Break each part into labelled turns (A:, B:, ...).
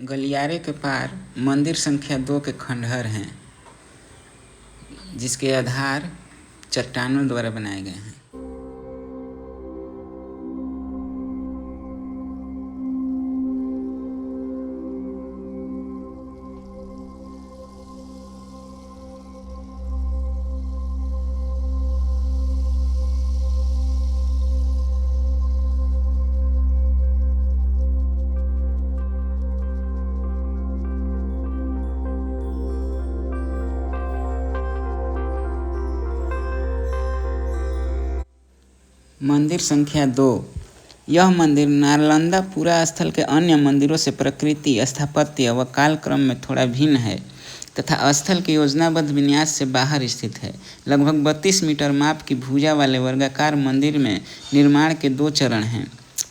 A: गलियारे के पार मंदिर संख्या 2 के खंडहर हैं, जिसके आधार चट्टानों द्वारा बनाए गए हैं। मंदिर संख्या 2। यह मंदिर नालंदा पुरा स्थल के अन्य मंदिरों से प्रकृति, स्थापत्य व कालक्रम में थोड़ा भिन्न है तथा स्थल के योजनाबद्ध विन्यास से बाहर स्थित है। लगभग 32 मीटर माप की भुजा वाले वर्गाकार मंदिर में निर्माण के 2 चरण हैं।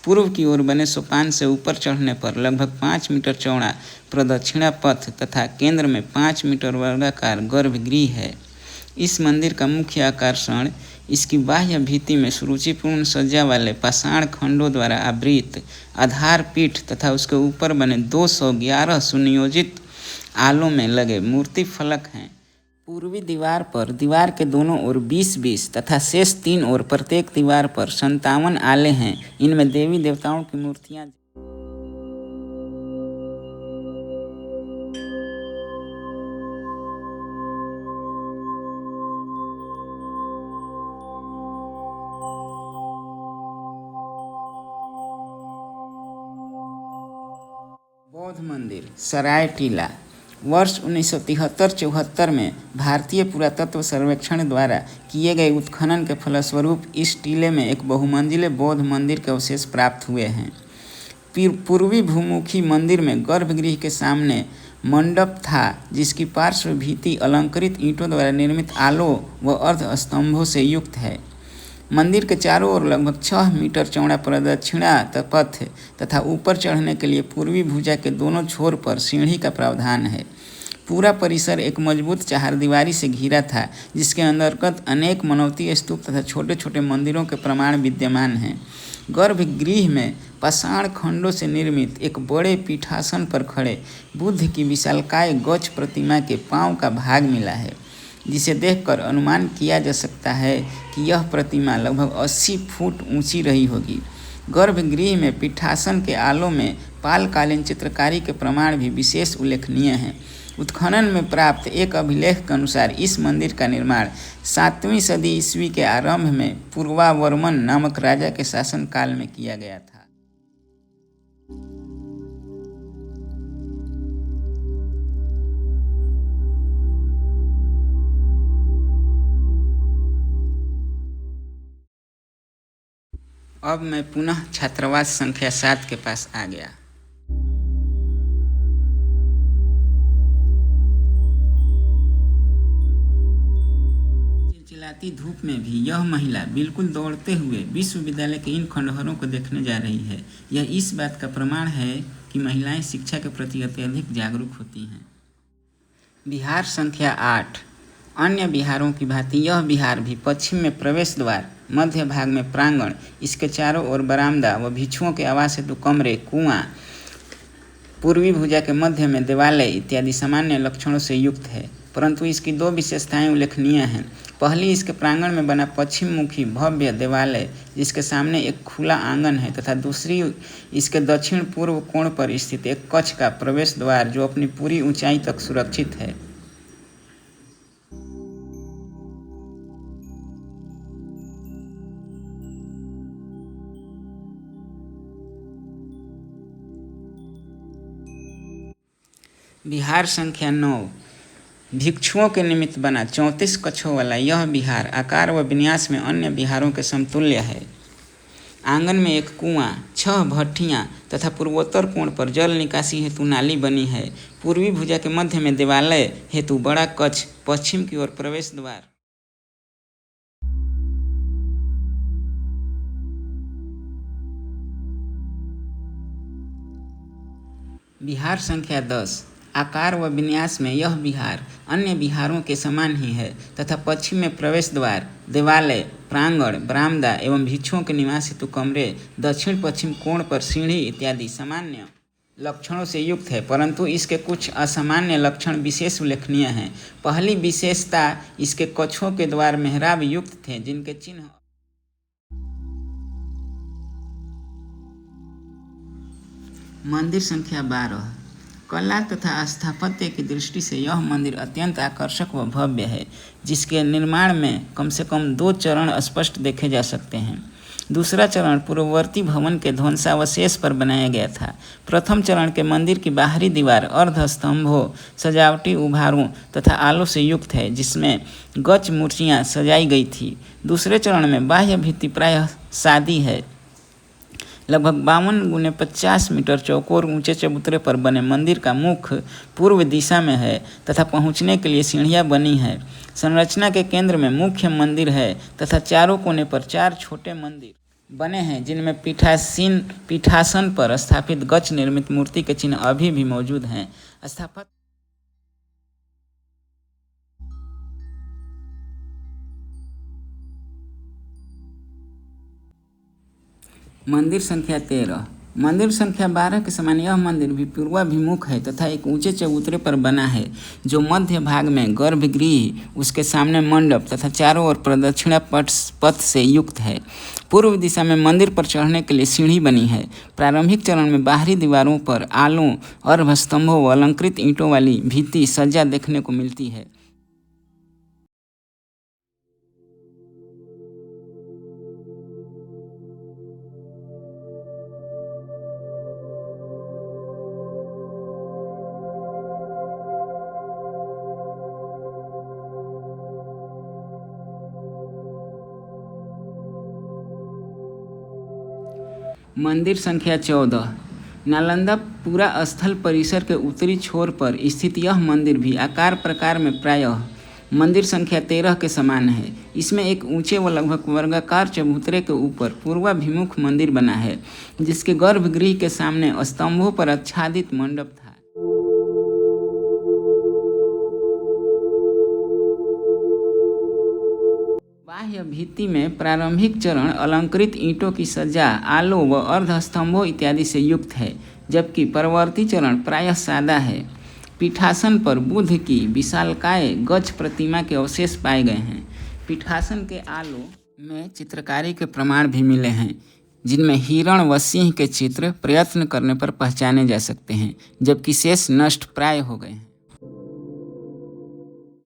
A: पूर्व की ओर बने सोपान से ऊपर चढ़ने पर लगभग 5 मीटर चौड़ा प्रदक्षिणा पथ तथा केंद्र में 5 मीटर वर्गाकार गर्भगृह है। इस मंदिर का मुख्य आकर्षण इसकी बाह्य भित्ति में सुरुचिपूर्ण सज्जा वाले पाषाण खंडों द्वारा आवृत आधार पीठ तथा उसके ऊपर बने 211 सुनियोजित आलों में लगे मूर्ति फलक हैं। पूर्वी दीवार पर दीवार के दोनों ओर 20-20 तथा शेष 3 ओर प्रत्येक दीवार पर 57 आले हैं। इनमें देवी देवताओं की मूर्तियाँ बौद्ध मंदिर सराय टीला। वर्ष 1973-74 में भारतीय पुरातत्व सर्वेक्षण द्वारा किए गए उत्खनन के फलस्वरूप इस टीले में एक बहुमंजिले बौद्ध मंदिर के अवशेष प्राप्त हुए हैं। पूर्वी भूमुखी मंदिर में गर्भगृह के सामने मंडप था, जिसकी पार्श्व भित्ति अलंकृत ईंटों द्वारा निर्मित आलों व अर्ध स्तंभों से युक्त है। मंदिर के चारों ओर लगभग 6 मीटर चौड़ा प्रदक्षिणा पथ तथा ऊपर चढ़ने के लिए पूर्वी भुजा के दोनों छोर पर सीढ़ी का प्रावधान है। पूरा परिसर एक मजबूत चहारदीवारी से घिरा था, जिसके अंतर्गत अनेक मनौती स्तूप तथा छोटे छोटे मंदिरों के प्रमाण विद्यमान हैं। गर्भगृह में पाषाण खंडों से निर्मित एक बड़े पीठासन पर खड़े बुद्ध की विशालकाय गज प्रतिमा के पांव का भाग मिला है, जिसे देखकर अनुमान किया जा सकता है कि यह प्रतिमा लगभग 80 फुट ऊंची रही होगी। गर्भगृह में पीठासन के आलों में पालकालीन चित्रकारी के प्रमाण भी विशेष उल्लेखनीय हैं। उत्खनन में प्राप्त एक अभिलेख के अनुसार इस मंदिर का निर्माण 7वीं सदी ईस्वी के आरंभ में पूर्वावर्मन नामक राजा के शासनकाल में किया गया था। अब मैं पुनः छात्रावास संख्या 7 के पास आ गया। चिलचिलाती धूप में भी यह महिला बिल्कुल दौड़ते हुए विश्वविद्यालय के इन खंडहरों को देखने जा रही है। यह इस बात का प्रमाण है कि महिलाएं शिक्षा के प्रति अत्यधिक जागरूक होती हैं। विहार संख्या 8। अन्य विहारों की भांति यह विहार भी पश्चिम में प्रवेश द्वार, मध्य भाग में प्रांगण, इसके चारों ओर बरामदा व भिक्षुओं के आवास हेतु कमरे, कुआं, पूर्वी भुजा के मध्य में देवालय इत्यादि सामान्य लक्षणों से युक्त है। परंतु इसकी 2 विशेषताएं उल्लेखनीय हैं। पहली, इसके प्रांगण में बना पश्चिम मुखी भव्य देवालय, जिसके सामने एक खुला आंगन है, तथा दूसरी, इसके दक्षिण पूर्व कोण पर स्थित एक कक्ष का प्रवेश द्वार, जो अपनी पूरी ऊंचाई तक सुरक्षित है। विहार संख्या 9। भिक्षुओं के निमित्त बना 34 कक्षों वाला यह विहार आकार व विन्यास में अन्य विहारों के समतुल्य है। आंगन में एक कुआं, 6 भट्ठियां तथा पूर्वोत्तर कोण पर जल निकासी हेतु नाली बनी है। पूर्वी भुजा के मध्य में देवालय हेतु बड़ा कक्ष, पश्चिम की ओर प्रवेश द्वार। विहार संख्या 10। आकार व विन्यास में यह विहार अन्य विहारों के समान ही है तथा पश्चिम में प्रवेश द्वार, देवालय, प्रांगण, बरामदा एवं भिक्षुओं के निवास हेतु कमरे, दक्षिण पश्चिम कोण पर सीढ़ी इत्यादि सामान्य लक्षणों से युक्त है, परंतु इसके कुछ असामान्य लक्षण विशेष उल्लेखनीय हैं। पहली विशेषता, इसके कक्षों के द्वार मेहराब युक्त थे, जिनके चिन्ह मंदिर संख्या 12। कला तथा स्थापत्य की दृष्टि से यह मंदिर अत्यंत आकर्षक व भव्य है, जिसके निर्माण में कम से कम 2 चरण स्पष्ट देखे जा सकते हैं। दूसरा चरण पूर्ववर्ती भवन के ध्वंसावशेष पर बनाया गया था। प्रथम चरण के मंदिर की बाहरी दीवार अर्धस्तंभों, सजावटी उभारों तथा आलों से युक्त है, जिसमें गच मूर्तियाँ सजाई गई थी। दूसरे चरण में बाह्य भित्ति प्रायः सादी है। लगभग 52 × 50 मीटर चौकोर ऊंचे चबूतरे पर बने मंदिर का मुख पूर्व दिशा में है तथा पहुंचने के लिए सीढ़ियां बनी है। संरचना के केंद्र में मुख्य मंदिर है तथा चारों कोने पर 4 छोटे मंदिर बने हैं, जिनमें पीठासन पर स्थापित गच निर्मित मूर्ति के चिन्ह अभी भी मौजूद हैं। स्थापत्य मंदिर संख्या 13। मंदिर संख्या 12 के समान यह मंदिर भी पूर्वाभिमुख है तथा एक ऊंचे चबूतरे पर बना है, जो मध्य भाग में गर्भगृह, उसके सामने मंडप तथा चारों ओर प्रदक्षिणा पथ से युक्त है। पूर्व दिशा में मंदिर पर चढ़ने के लिए सीढ़ी बनी है। प्रारंभिक चरण में बाहरी दीवारों पर आलों, अर्धस्तंभों व अलंकृत ईंटों वाली भित्ति सज्जा देखने को मिलती है। मंदिर संख्या 14। नालंदा पूरा स्थल परिसर के उत्तरी छोर पर स्थित यह मंदिर भी आकार प्रकार में प्रायः मंदिर संख्या 13 के समान है। इसमें एक ऊंचे व लगभग वर्गाकार चबूतरे के ऊपर पूर्वाभिमुख मंदिर बना है, जिसके गर्भगृह के सामने स्तंभों पर आच्छादित मंडप था। बाह्य भित्ति में प्रारंभिक चरण अलंकृत ईंटों की सज्जा, आलों व अर्धस्तंभों इत्यादि से युक्त है, जबकि परवर्ती चरण प्रायः सादा है। पीठासन पर बुद्ध की विशालकाय गज प्रतिमा के अवशेष पाए गए हैं। पीठासन के आलों में चित्रकारी के प्रमाण भी मिले हैं, जिनमें हिरण व सिंह के चित्र प्रयत्न करने पर पहचाने जा सकते हैं, जबकि शेष नष्ट प्राय हो गए हैं।